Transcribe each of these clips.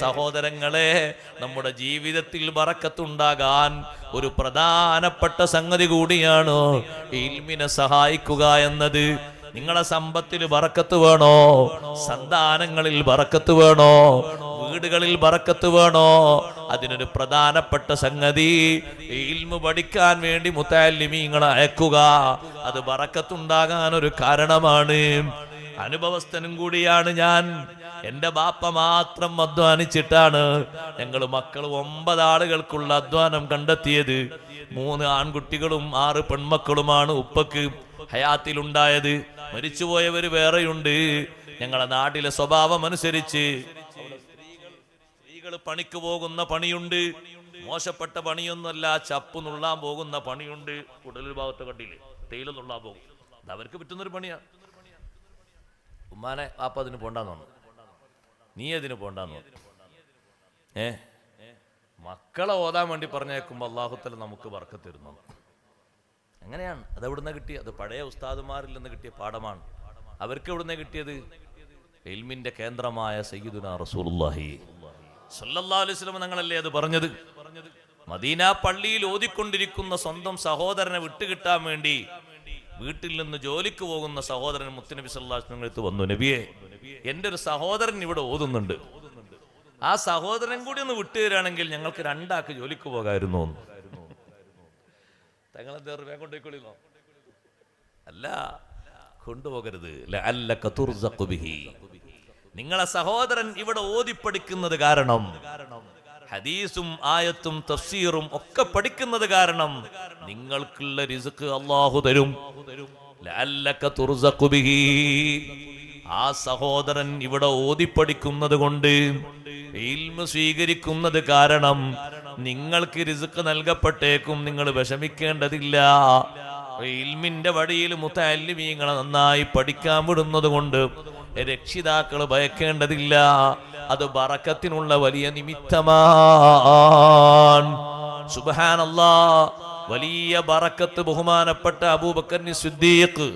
സഹോദരങ്ങളെ, നമ്മുടെ ജീവിതത്തിൽ ബറക്കത്തുണ്ടാകാൻ ഒരു പ്രധാനപ്പെട്ട സംഗതി കൂടിയാണ് ഇൽമിനെ സഹായിക്കുക എന്നത്. നിങ്ങളെ സമ്പത്തിൽ ബറക്കത്ത് വേണോ? സന്താനങ്ങളിൽ ബറക്കത്ത് വേണോ? വീടുകളിൽ ബറക്കത്ത് വേണോ? അതിനൊരു പ്രധാനപ്പെട്ട സംഗതി ഇൽമു പഠിക്കാൻ വേണ്ടി മുതഅല്ലിമീങ്ങളെ അയക്കുക. അത് ബറക്കത്തുണ്ടാകാൻ ഒരു കാരണമാണ്. അനുഭവസ്ഥനും കൂടിയാണ് ഞാൻ. എന്റെ ബാപ്പ മാത്രം അധ്വാനിച്ചിട്ടാണ് ഞങ്ങൾ മക്കൾ 9 ആളുകൾക്കുള്ള അധ്വാനം കണ്ടെത്തിയത്. 3 ആൺകുട്ടികളും 6 പെൺമക്കളുമാണ് ഉപ്പക്ക് ഹയാത്തിലുണ്ടായത്. മരിച്ചുപോയവര് വേറെയുണ്ട്. ഞങ്ങളുടെ നാട്ടിലെ സ്വഭാവം അനുസരിച്ച് സ്ത്രീകൾ പണിക്ക് പോകുന്ന പണിയുണ്ട്. മോശപ്പെട്ട പണിയൊന്നുമല്ല, ചപ്പ് നുള്ളാൻ പോകുന്ന പണിയുണ്ട്. കുടലൂർ ഭാഗത്ത് കണ്ടില്ലേ, തേയില നുള്ളാൻ പോകും. അത് അവർക്ക് പറ്റുന്നൊരു പണിയാണ്. ഉമ്മാനെ വാപ്പ അതിന് പോണ്ടാന്ന് പറഞ്ഞു, നീ അതിന് പോണ്ടാന്ന് പറഞ്ഞു. മക്കളെ ഓതാൻ വേണ്ടി പറഞ്ഞേക്കുമ്പോൾ അല്ലാഹു നമുക്ക് ബർക്കത്ത് തരുന്നു. അങ്ങനെയാണ്. അത് എവിടുന്ന കിട്ടിയ? അത് പഴയ ഉസ്താദുമാരിൽ നിന്ന് കിട്ടിയ പാഠമാണ്. അവർക്ക് എവിടുന്ന കിട്ടിയത്? ഇൽമിന്റെ കേന്ദ്രമായ സയ്യിദുനാ റസൂലുള്ളാഹി സ്വല്ലല്ലാഹു അലൈഹി വസല്ലം തങ്ങളല്ലേ അത് പറഞ്ഞത്. മദീന പള്ളിയിൽ ഓതിക്കൊണ്ടിരിക്കുന്ന സ്വന്തം സഹോദരനെ വിട്ടുകിട്ടാൻ വേണ്ടി വീട്ടിൽ നിന്ന് ജോലിക്ക് പോകുന്ന സഹോദരൻ മുത്തുനബി സല്ലല്ലാഹു അലൈഹി വസല്ലം അടുത്ത് വന്നു, നബിയെ, എന്റെ ഒരു സഹോദരൻ ഇവിടെ ഓതുന്നുണ്ട്, ആ സഹോദരൻ കൂടി ഒന്ന് വിട്ടുതരാണെങ്കിൽ ഞങ്ങൾക്ക് 2 ആൾക്ക് ജോലിക്ക് പോകായിരുന്നു. തങ്ങളെന്താ വേഗം കൊണ്ടുപോയിക്കൊള്ളില്ലോ? അല്ല, കൊണ്ടുപോകരുത്. ലഅല്ലക തുർസഖു ബിഹി. നിങ്ങളെ സഹോദരൻ ഇവിടെ ഓതിപ്പടിക്കുന്നത് കാരണം, ഹദീസും ആയത്തും തഫ്സീറും ഒക്കെ പഠിക്കുന്നത് കാരണം നിങ്ങൾക്കുള്ള റിസ്ക് അല്ലാഹു തരും. ലഅല്ലക തുർസഖു ബിഹി. ആ സഹോദരൻ ഇവിടെ ഓതിപ്പടിക്കുന്നത് കൊണ്ട്, ഇൽമു സ്വീകരിക്കുന്നത് കാരണം നിങ്ങൾക്ക് റിസ്ക് നൽകപ്പെട്ടേക്കും. നിങ്ങൾ വിഷമിക്കേണ്ടതില്ല. ഇൽമിന്റെ വഴിയിൽ മുതഅല്ലിമീങ്ങളെ നന്നായി പഠിക്കാൻ വിടുന്നത് കൊണ്ട് രക്ഷിതാക്കൾ ഭയക്കേണ്ടതില്ല. അത് ബറക്കത്തിനുള്ള വലിയ നിമിത്തമാണ്. സുബ്ഹാനല്ലാഹ്. വലിയ ബറക്കത്ത് ബഹുമാനപ്പെട്ട അബൂബക്കർ സിദ്ദീഖ്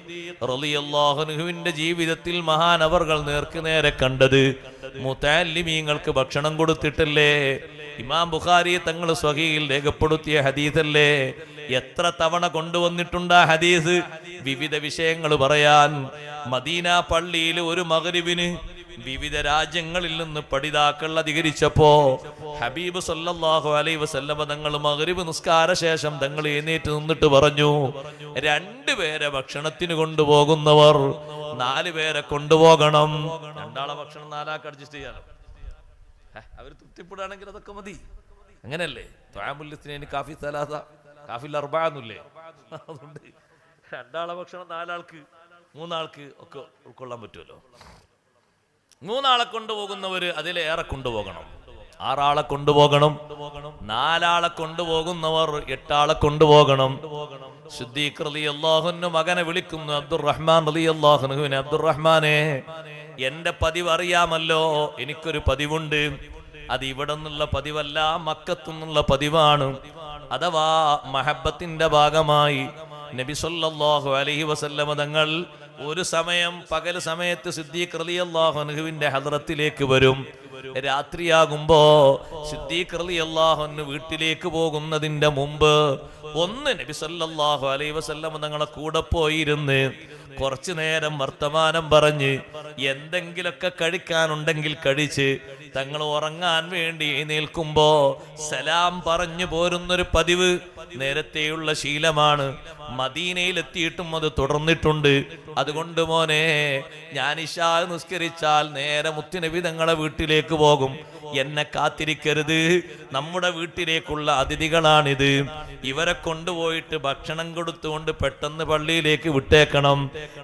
റളിയല്ലാഹു അൻഹുവിന്റെ ജീവിതത്തിൽ മഹാനവർകൾ നേർക്ക് നേരെ കണ്ടത് മുതഅല്ലിമീങ്ങൾക്ക് ഭക്ഷണം കൊടുത്തിട്ടല്ലേ. ഇമാം ബുഖാരി തങ്ങൾ സ്വഹീഹിൽ രേഖപ്പെടുത്തിയ ഹദീസല്ലേ. എത്ര തവണ കൊണ്ടുവന്നിട്ടുണ്ട് ആ ഹദീസ്? വിവിധ വിഷയങ്ങൾ പറയാൻ. മദീന പള്ളിയിൽ ഒരു മഗ്രിബിന് വിവിധ രാജ്യങ്ങളിൽ നിന്ന് പഠിതാക്കൾ അധികരിച്ചപ്പോ ഹബീബ് സല്ലല്ലാഹു അലൈഹി വസല്ലം തങ്ങൾ മഗ്രിബ് നിസ്കാര ശേഷം തങ്ങൾ എഴുന്നേറ്റ് നിന്നിട്ട് പറഞ്ഞു, 2 പേരെ ഭക്ഷണത്തിന് കൊണ്ടുപോകുന്നവർ 4 പേരെ കൊണ്ടുപോകണം. 2 ആളെ ഭക്ഷണം 4 ആൾക്ക് അഡ്ജസ്റ്റ് ചെയ്യാനോ? അവർ തൃപ്തിപ്പെടുകയാണെങ്കിൽ അതൊക്കെ മതി. അങ്ങനെയല്ലേ? ത്വഅമുൽ കാഫി സലാസ കാഫിൽ അർബഅന്നില്ലേ? അതുകൊണ്ട് 2 ആളെ ഭക്ഷണം 4 ആൾക്ക് 3 ആൾക്ക് ഒക്കെ ഉൾക്കൊള്ളാൻ പറ്റുമല്ലോ. 3 ആളെ കൊണ്ടുപോകുന്നവര് അതിലേറെ കൊണ്ടുപോകണം. 6 ആളെ കൊണ്ടുപോകണം. 4 ആളെ കൊണ്ടുപോകുന്നവർ 8 ആളെ കൊണ്ടുപോകണം. സിദ്ദീഖ് റളിയല്ലാഹു അൻഹു മകനെ വിളിക്കുന്നു, അബ്ദുറഹ്മാൻ റളിയല്ലാഹു അൻഹുവിനെ, അബ്ദുറഹ്മാനെ, എന്റെ പതിവ് അറിയാമല്ലോ, എനിക്കൊരു പതിവുണ്ട്. അത് ഇവിടെ നിന്നുള്ള പതിവല്ല, മക്കത്തു നിന്നുള്ള പതിവാണ്. അഥവാ മഹബത്തിന്റെ ഭാഗമായി നബി സല്ലല്ലാഹു അലൈഹി വസല്ലം തങ്ങൾ ഒരു സമയം പകൽ സമയത്ത് സിദ്ദീഖ് റളിയല്ലാഹു അൻഹുവിന്റെ ഹദ്റത്തിലേക്ക് വരും. രാത്രിയാകുമ്പോ സിദ്ദീഖ് റളിയല്ലാഹു അൻഹു വീട്ടിലേക്ക് പോകുന്നതിന്റെ മുമ്പ് ഒന്ന് നബി സല്ലല്ലാഹു അലൈഹി വസല്ലം തങ്ങളെ കൂടെ പോയിരുന്ന് കുറച്ചു നേരം വർത്തമാനം പറഞ്ഞ് എന്തെങ്കിലൊക്കെ കഴിക്കാനുണ്ടെങ്കിൽ കഴിച്ച് തങ്ങൾ ഉറങ്ങാൻ വേണ്ടി എഴുന്നേൽക്കുമ്പോ സലാം പറഞ്ഞു പോരുന്നൊരു പതിവ് നേരത്തെയുള്ള ശീലമാണ്. മദീനയിലെത്തിയിട്ടും അത് തുടർന്നിട്ടുണ്ട്. അതുകൊണ്ട് മോനെ, ഞാൻ ഇശാ നിസ്കരിച്ചാൽ നേരെ മുത്തുനബി തങ്ങളെ വീട്ടിലേക്ക് പോകും. എന്നെ കാത്തിരിക്കരുത്. നമ്മുടെ വീട്ടിലേക്കുള്ള അതിഥികളാണിത്. ഇവരെ കൊണ്ടുപോയിട്ട് ഭക്ഷണം കൊടുത്തുകൊണ്ട് പെട്ടെന്ന് പള്ളിയിലേക്ക് വിട്ടേക്കണം,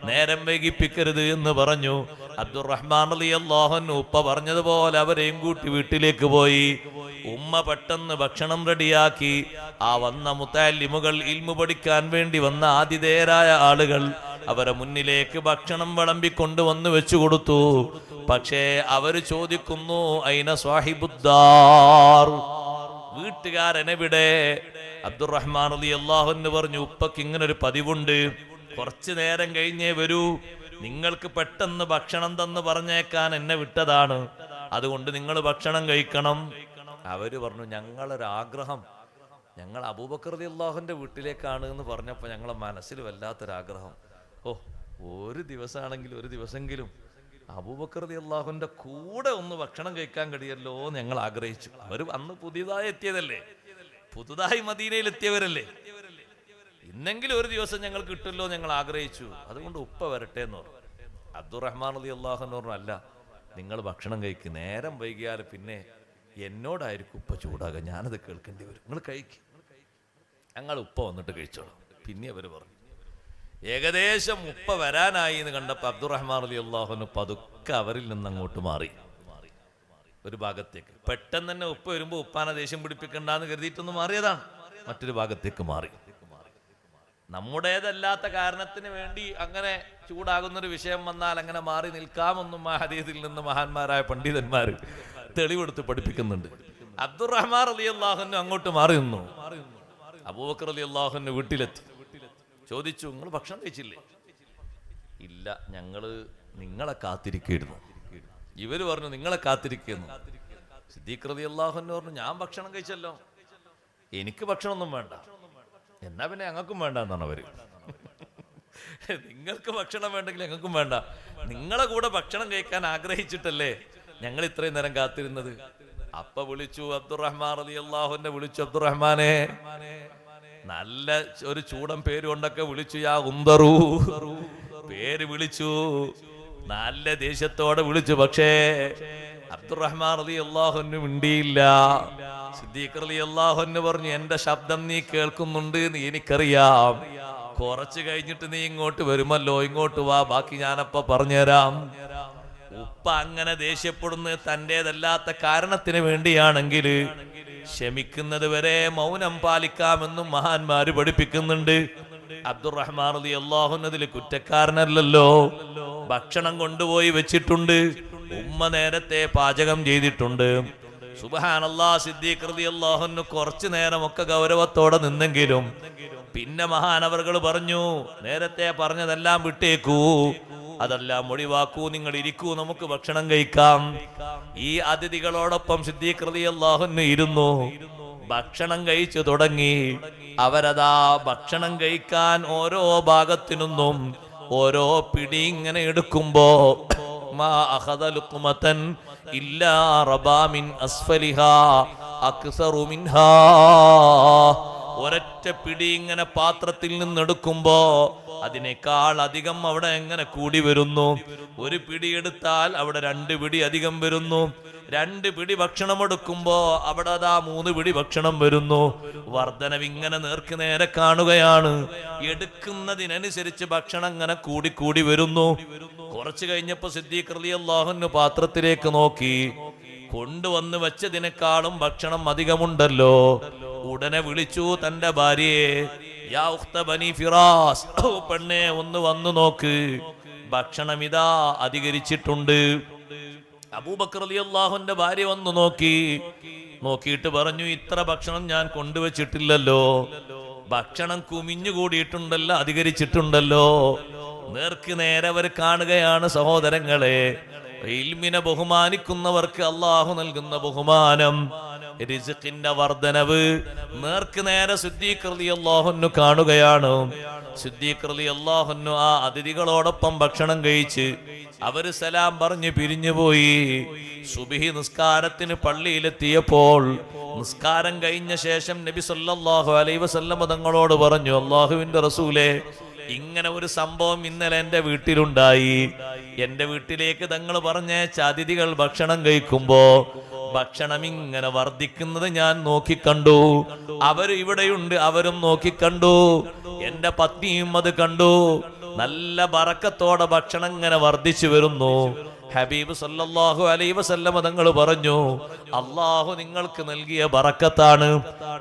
നേരം വൈകിപ്പിക്കരുത് എന്ന് പറഞ്ഞു. അബ്ദുറഹ്മാൻ റളിയല്ലാഹു അൻഹു ഉപ്പ പറഞ്ഞതുപോലെ അവരെയും കൂട്ടി വീട്ടിലേക്ക് പോയി. ഉമ്മ പെട്ടെന്ന് ഭക്ഷണം റെഡിയാക്കി. ആ വന്ന മുതഅല്ലിമുകൾ, ഇൽമു പഠിക്കാൻ വേണ്ടി വന്ന ആതിഥേയരായ ആളുകൾ, അവരെ മുന്നിലേക്ക് ഭക്ഷണം വിളമ്പിക്കൊണ്ടുവന്ന് വെച്ചു കൊടുത്തു. പക്ഷേ അവര് ചോദിക്കുന്നു, ഐന സ്വാഹിബുദ്ദാർ, വീട്ടുകാരനെവിടെ? അബ്ദുറഹ്മാൻ റളിയല്ലാഹു അൻഹു പറഞ്ഞു, ഉപ്പക്ക് ഇങ്ങനൊരു പതിവുണ്ട്, കുറച്ചു നേരം കഴിഞ്ഞേ വരൂ, നിങ്ങൾക്ക് പെട്ടെന്ന് ഭക്ഷണം തന്ന് പറഞ്ഞേക്കാൻ എന്നെ വിട്ടതാണ്. അതുകൊണ്ട് നിങ്ങൾ ഭക്ഷണം കഴിക്കണം. അവര് പറഞ്ഞു, ഞങ്ങളൊരാഗ്രഹം, ഞങ്ങൾ അബൂബക്കർ റളിയല്ലാഹുവിന്റെ വീട്ടിലേക്കാണ് എന്ന് പറഞ്ഞപ്പോൾ ഞങ്ങളെ മനസ്സിൽ വല്ലാത്തൊരാഗ്രഹം, ഒരു ദിവസമാണെങ്കിലും ഒരു ദിവസമെങ്കിലും അബൂബക്കർ റളിയല്ലാഹുവിന്റെ കൂടെ ഒന്ന് ഭക്ഷണം കഴിക്കാൻ കഴിയല്ലോ എന്ന് ഞങ്ങൾ ആഗ്രഹിച്ചു. അവർ അന്ന് പുതിയതായി എത്തിയതല്ലേ, പുതുതായി മദീനയിൽ എത്തിയവരല്ലേ, ഇന്നെങ്കിലും ഒരു ദിവസം ഞങ്ങൾ കിട്ടുമല്ലോ ഞങ്ങൾ ആഗ്രഹിച്ചു. അതുകൊണ്ട് ഉപ്പ വരട്ടെ എന്ന് പറഞ്ഞു. അബ്ദുറഹ്മാൻ റളിയല്ലാഹു അൻഹു പറഞ്ഞു, അല്ല, നിങ്ങൾ ഭക്ഷണം കഴിക്കും, നേരം വൈകിയാൽ പിന്നെ എന്നോടായിരിക്കും ഉപ്പ ചൂടാകുക, ഞാനത് കേൾക്കേണ്ടി വരും, നിങ്ങൾ കഴിക്കും, ഞങ്ങൾ ഉപ്പ വന്നിട്ട് കഴിച്ചോളാം. പിന്നെ അവർ പറഞ്ഞു. ഏകദേശം ഉപ്പ വരാനായി എന്ന് കണ്ടപ്പോൾ അബ്ദുറഹ്മാൻ റളിയല്ലാഹു അൻഹു പതുക്കെ അവരിൽ നിന്ന് അങ്ങോട്ട് മാറി ഒരു ഭാഗത്തേക്ക്. പെട്ടെന്ന് തന്നെ ഉപ്പ വരുമ്പോൾ ഉപ്പാനെ ദേഷ്യം പിടിപ്പിക്കണ്ടെന്ന് കരുതിയിട്ടൊന്ന് മാറിയതാണ്, മറ്റൊരു ഭാഗത്തേക്ക് മാറി. നമ്മുടേതല്ലാത്ത കാരണത്തിന് വേണ്ടി അങ്ങനെ ചൂടാകുന്നൊരു വിഷയം വന്നാൽ അങ്ങനെ മാറി നിൽക്കാമെന്നും ആ ഹദീസിൽ നിന്ന് മഹാന്മാരായ പണ്ഡിതന്മാർ തെളിവെടുത്ത് പഠിപ്പിക്കുന്നുണ്ട്. അബ്ദുറഹ്മാൻ റളിയല്ലാഹു അൻഹു അങ്ങോട്ട് മാറി നിന്നു. അബൂബക്കർ റളിയല്ലാഹു അൻഹു വീട്ടിലെത്തി. ചോദിച്ചു, നിങ്ങൾ ഭക്ഷണം കഴിച്ചില്ലേ? ഇല്ല, ഞങ്ങള് നിങ്ങളെ കാത്തിരിക്കുന്നു. ഇവര് പറഞ്ഞു, നിങ്ങളെ കാത്തിരിക്കുന്നു. സിദ്ദീഖ് റളിയല്ലാഹു അൻഹു പറഞ്ഞു, ഞാൻ ഭക്ഷണം കഴിച്ചല്ലോ, എനിക്ക് ഭക്ഷണമൊന്നും വേണ്ട. എന്നാ പിന്നെ ഞങ്ങൾക്കും വേണ്ട എന്നാണ് അവര്. നിങ്ങൾക്ക് ഭക്ഷണം വേണ്ടെങ്കിൽ ഞങ്ങൾക്കും വേണ്ട, നിങ്ങളെ കൂടെ ഭക്ഷണം കഴിക്കാൻ ആഗ്രഹിച്ചിട്ടല്ലേ ഞങ്ങൾ ഇത്രയും നേരം കാത്തിരുന്നത്. അപ്പ വിളിച്ചു, അബ്ദുറഹ്മാൻ റളിയല്ലാഹു അൻഹു വിളിച്ചു, അബ്ദുറഹ്മാനെ, നല്ല ഒരു ചൂടൻ പേര് കൊണ്ടൊക്കെ വിളിച്ചു, യാ ഉംദറു, പേര് വിളിച്ചു, നല്ല ദേഷ്യത്തോടെ വിളിച്ചു. പക്ഷേ അബ്ദുറഹ്മാൻ റളിയല്ലാഹു അൻഹു മിണ്ടിയില്ല. സിദ്ദീഖ് റളിയല്ലാഹു അൻഹു പറഞ്ഞു, എന്റെ ശബ്ദം നീ കേൾക്കുന്നുണ്ട് എന്ന് എനിക്കറിയാം, കുറച്ച് കഴിഞ്ഞിട്ട് നീ ഇങ്ങോട്ട് വരുമല്ലോ, ഇങ്ങോട്ട് വാ, ബാക്കി ഞാനപ്പ പറഞ്ഞുതരാം. ഉപ്പ അങ്ങനെ ദേഷ്യപ്പെടുന്നത് തന്റേതല്ലാത്ത കാരണത്തിന് വേണ്ടിയാണെങ്കിൽ ക്ഷമിക്കുന്നത് വരെ മൗനം പാലിക്കാമെന്നും മഹാന്മാര് പഠിപ്പിക്കുന്നുണ്ട്. അബ്ദുറഹ്മാൻ റളിയല്ലാഹു അൻഹു അതിൽ കുറ്റക്കാരനല്ലല്ലോ. ഭക്ഷണം കൊണ്ടുപോയി വെച്ചിട്ടുണ്ട്, ഉമ്മ നേരത്തെ പാചകം ചെയ്തിട്ടുണ്ട്. സുബ്ഹാനല്ലാഹ്, സിദ്ദീഖ് റളിയല്ലാഹു അൻഹു കുറച്ചു നേരമൊക്കെ ഗൗരവത്തോടെ നിന്നെങ്കിലും പിന്നെ മഹാനവർകൾ പറഞ്ഞു, നേരത്തെ പറഞ്ഞതെല്ലാം വിട്ടേക്കൂ, അതെല്ലാം ഒഴിവാക്കൂ, നിങ്ങൾ ഇരിക്കൂ, നമുക്ക് ഭക്ഷണം കഴിക്കാം. ഈ അതിഥികളോടൊപ്പം സിദ്ദീഖ് റളിയല്ലാഹു അൻഹു ഇരുന്നു. ഭക്ഷണം കഴിച്ചു തുടങ്ങി. അവരതാ ഭക്ഷണം കഴിക്കാൻ ഓരോ ഭാഗത്തിനും ഓരോ പിടി ഇങ്ങനെ എടുക്കുമ്പോ മാ അഖദ ലുഖ്മതൻ ഇല്ലാ റബാ മിൻ അസ്ഫലിഹാ അക്സറു മിൻഹാ. ഒരൊറ്റ പിടി ഇങ്ങനെ പാത്രത്തിൽ നിന്നെടുക്കുമ്പോ അതിനേക്കാൾ അധികം അവിടെ എങ്ങനെ കൂടി വരുന്നു. ഒരു പിടി എടുത്താൽ അവിടെ 2 പിടി അധികം വരുന്നു. 2 പിടി ഭക്ഷണം എടുക്കുമ്പോ അവിടെ അതാ 3 പിടി ഭക്ഷണം വരുന്നു. വർധനവ് ഇങ്ങനെ നേർക്ക് നേരെ കാണുകയാണ്. എടുക്കുന്നതിനനുസരിച്ച് ഭക്ഷണം ഇങ്ങനെ കൂടി കൂടി വരുന്നു. കുറച്ചു കഴിഞ്ഞപ്പോ സിദ്ദീഖ് റളിയല്ലാഹു അൻഹു പാത്രത്തിലേക്ക് നോക്കി. കൊണ്ടുവന്ന് വെച്ചതിനേക്കാളും ഭക്ഷണം അധികമുണ്ടല്ലോ. ഉടനെ വിളിച്ചു തന്റെ ഭാര്യയെ, യാ ഉഖ്ത ബനി ഫിറാസ്, പെണ്ണെ ഒന്ന് വന്നു നോക്ക്, ഭക്ഷണം ഇതാ അധികരിച്ചിട്ടുണ്ട്. അബൂബക്കർ റളിയല്ലാഹുവിന്റെ ഭാര്യ വന്നു നോക്കിയിട്ട് പറഞ്ഞു, ഇത്ര ഭക്ഷണം ഞാൻ കൊണ്ടുവച്ചിട്ടില്ലല്ലോ, ഭക്ഷണം കുമിഞ്ഞുകൂടിയിട്ടുണ്ടല്ലോ, അധികരിച്ചിട്ടുണ്ടല്ലോ. നേർക്ക് നേരെ അവർ കാണുകയാണ്. സഹോദരങ്ങളെ, ഇൽമിനെ ബഹുമാനിക്കുന്നവർക്ക് അള്ളാഹു നൽകുന്ന ബഹുമാനം, റിസ്ഖിന്റെ വർധനവ് നേർക്ക് നേരെ സിദ്ദീഖ് റളിയല്ലാഹു അൻഹു കാണുകയാണ്. സിദ്ദീഖ് റളിയല്ലാഹു അൻഹു ആ അതിഥികളോടൊപ്പം ഭക്ഷണം കഴിച്ച് അവര് സലാം പറഞ്ഞ് പിരിഞ്ഞുപോയി. സുബ്ഹി നിസ്കാരത്തിന് പള്ളിയിലെത്തിയപ്പോൾ നിസ്കാരം കഴിഞ്ഞ ശേഷം നബി സല്ലല്ലാഹു അലൈഹി വസല്ലം തങ്ങളോട് പറഞ്ഞു, അല്ലാഹുവിന്റെ റസൂലേ, ഇങ്ങനെ ഒരു സംഭവം ഇന്നലെ എന്റെ വീട്ടിലുണ്ടായി. എന്റെ വീട്ടിലേക്ക് തങ്ങൾ പറഞ്ഞയച്ച അതിഥികൾ ഭക്ഷണം കഴിക്കുമ്പോ ഭക്ഷണം ഇങ്ങനെ വർദ്ധിക്കുന്നത് ഞാൻ നോക്കിക്കണ്ടു. അവര് ഇവിടെയുണ്ട്, അവരും നോക്കിക്കണ്ടു. എന്റെ പത്നിയും അത് കണ്ടു. നല്ല ബറക്കത്തോടെ ഭക്ഷണം ഇങ്ങനെ വർദ്ധിച്ചു വരുന്നു. ഹബീബ് സല്ലല്ലാഹു അലൈഹി വസല്ലം തങ്ങൾ പറഞ്ഞു, അള്ളാഹു നിങ്ങൾക്ക് നൽകിയ ബറക്കത്താണ്,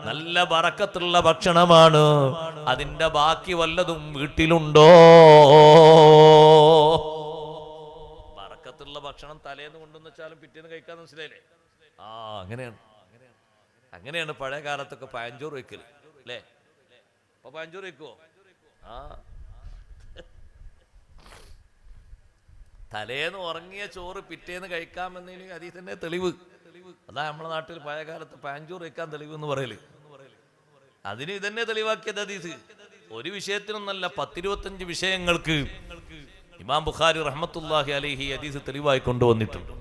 നല്ല ബറക്കത്തുള്ള ഭക്ഷണമാണ്. അതിന്റെ ബാക്കി വല്ലതും വീട്ടിലുണ്ടോ? ബറക്കത്തുള്ള ഭക്ഷണം തലേന്ന് കൊണ്ടുവന്ന് വെച്ചാലും പിറ്റേന്ന് കഴിക്കാൻ മനസ്സിലായില്ലേ? അങ്ങനെയാണ് പഴയ കാലത്തൊക്കെ പഴഞ്ചോറ് വെക്കല് അല്ലേ? അപ്പൊ പഴഞ്ചോറ് വെക്കുവോ? തലേന്ന് ഉറങ്ങിയ ചോറ് പിറ്റേന്ന് കഴിക്കാമെന്നതിന് അതിൽ തന്നെ തെളിവ്. അതാ നമ്മളെ നാട്ടിൽ പഴയ കാലത്ത് പാഞ്ചൂർ വയ്ക്കാൻ തെളിവ് എന്ന് പറയല്. അതിന് ഇതന്നെ തെളിവാക്കിയത് ഹദീസ്. ഒരു വിഷയത്തിനൊന്നല്ല, 10-25 വിഷയങ്ങൾക്ക് ഇമാം ബുഖാരി റഹ്മത്തുള്ളാഹി അലൈഹി ഹദീസ് തെളിവായി കൊണ്ടുവന്നിട്ടുണ്ട്.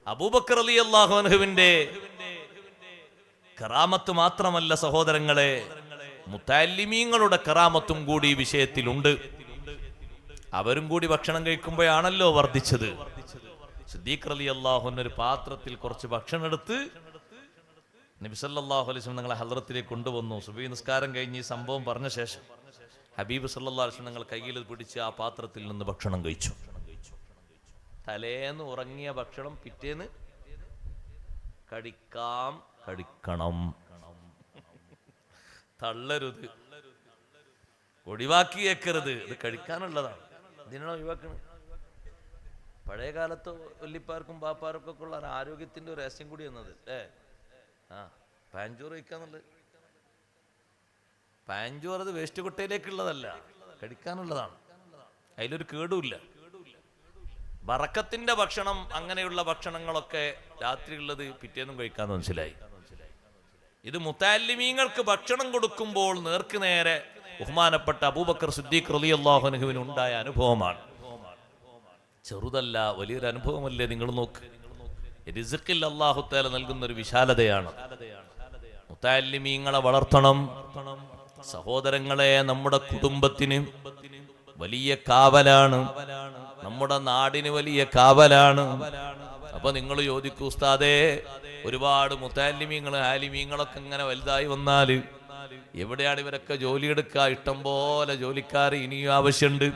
അബൂബക്കർ റളിയല്ലാഹു അൻഹുവിന്റെ കറാമത്ത് മാത്രമല്ല സഹോദരങ്ങളെ, മുത്തഅല്ലിമീങ്ങളുടെ കറാമത്തും കൂടി ഈ വിഷയത്തിലുണ്ട്. അവരും കൂടി ഭക്ഷണം കഴിക്കുമ്പോഴാണല്ലോ വർദ്ധിച്ചത്. സിദ്ദീഖ് റളിയല്ലാഹു അൻഹു ഒരു പാത്രത്തിൽ കുറച്ച് ഭക്ഷണം എടുത്ത് നബി സല്ലല്ലാഹു അലൈഹി വസല്ലം ഞങ്ങളെ ഹദ്റത്തിലേക്ക് കൊണ്ടുവന്നു. സുബഹി നിസ്കാരം കഴിഞ്ഞ് ഈ സംഭവം പറഞ്ഞ ശേഷം ഹബീബ് സല്ലല്ലാഹു അലൈഹി വസല്ലം ഞങ്ങൾ കയ്യിൽ പിടിച്ച് ആ പാത്രത്തിൽ നിന്ന് ഭക്ഷണം കഴിച്ചു. തലേന്ന് ഉറങ്ങിയ ഭക്ഷണം പിറ്റേന്ന് കഴിക്കണം, തള്ളരുത്, ഒഴിവാക്കിയേക്കരുത്. ഇത് കഴിക്കാനുള്ളതാണ്, ഇതിനാണ് ഒഴിവാക്കുന്നത്. പഴയ കാലത്ത് വല്ലിപ്പാർക്കും ബാപ്പാർക്കും ഒക്കെ ഉള്ള ആരോഗ്യത്തിന്റെ ഒരു രഹസ്യം കൂടി എന്നത് പാഞ്ചോറ് കഴിക്കാന്നുള്ളത്. പാഞ്ചോറ് അത് വേസ്റ്റ് കുട്ടയിലേക്കുള്ളതല്ല, കഴിക്കാനുള്ളതാണ്. അതിലൊരു കേടുമില്ല. ബറക്കത്തിന്റെ ഭക്ഷണം, അങ്ങനെയുള്ള ഭക്ഷണങ്ങളൊക്കെ രാത്രിയുള്ളത് പിറ്റേന്നും കഴിക്കാന്ന് മനസ്സിലായി. ഇത് മുത്തഅല്ലിമീങ്ങൾക്ക് ഭക്ഷണം കൊടുക്കുമ്പോൾ നേർക്ക് നേരെ ബഹുമാനപ്പെട്ട അബൂബക്കർ സിദ്ദീഖ് റളിയല്ലാഹു അൻഹുവിന് ഉണ്ടായ അനുഭവമാണ്. ചെറുതല്ല, വലിയൊരു അനുഭവമല്ലേ? നിങ്ങൾ നോക്ക്, റിസ്ഖിൽ അല്ലാഹു തആല നൽകുന്ന ഒരു വിശാലതയാണ്. മുത്തഅല്ലിമീങ്ങളെ വളർത്തണം. സഹോദരങ്ങളെ, നമ്മുടെ കുടുംബത്തിന് വലിയ കാവലാണ്, നമ്മുടെ നാടിന് വലിയ കാവലാണ്. അപ്പൊ നിങ്ങൾ ചോദിക്കൂ, ഉസ്താദേ, ഒരുപാട് മുത്തഅല്ലിമീങ്ങൾ ആലിമീങ്ങളൊക്കെ ഇങ്ങനെ വലുതായി വന്നാല് എവിടെയാണ് ഇവരൊക്കെ ജോലിയെടുക്കുക? ഇഷ്ടം പോലെ ജോലിക്കാർ ഇനിയും ആവശ്യമുണ്ട്.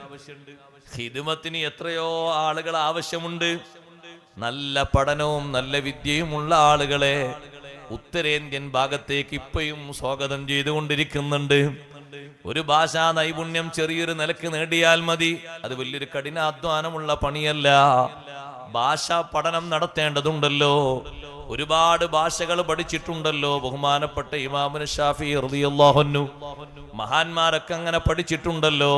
ഖിദ്മത്തിന് എത്രയോ ആളുകൾ ആവശ്യമുണ്ട്. നല്ല പഠനവും നല്ല വിദ്യയുമുള്ള ആളുകളെ ഉത്തരേന്ത്യൻ ഭാഗത്തേക്ക് ഇപ്പോഴും സ്വാഗതം ചെയ്തുകൊണ്ടിരിക്കുന്നുണ്ട്. ഒരു ഭാഷാ നൈപുണ്യം ചെറിയൊരു നിലക്ക് നേടിയാൽ മതി. അത് വലിയൊരു കഠിനാധ്വാനമുള്ള പണിയല്ല. ഭാഷാ പഠനം നടത്തേണ്ടതുണ്ടല്ലോ. ഒരുപാട് ഭാഷകൾ പഠിച്ചിട്ടുണ്ടല്ലോ. ബഹുമാനപ്പെട്ട ഇമാമുന ശാഫിഈ റളിയല്ലാഹു അൻഹു, മഹാന്മാരൊക്കെ അങ്ങനെ പഠിച്ചിട്ടുണ്ടല്ലോ.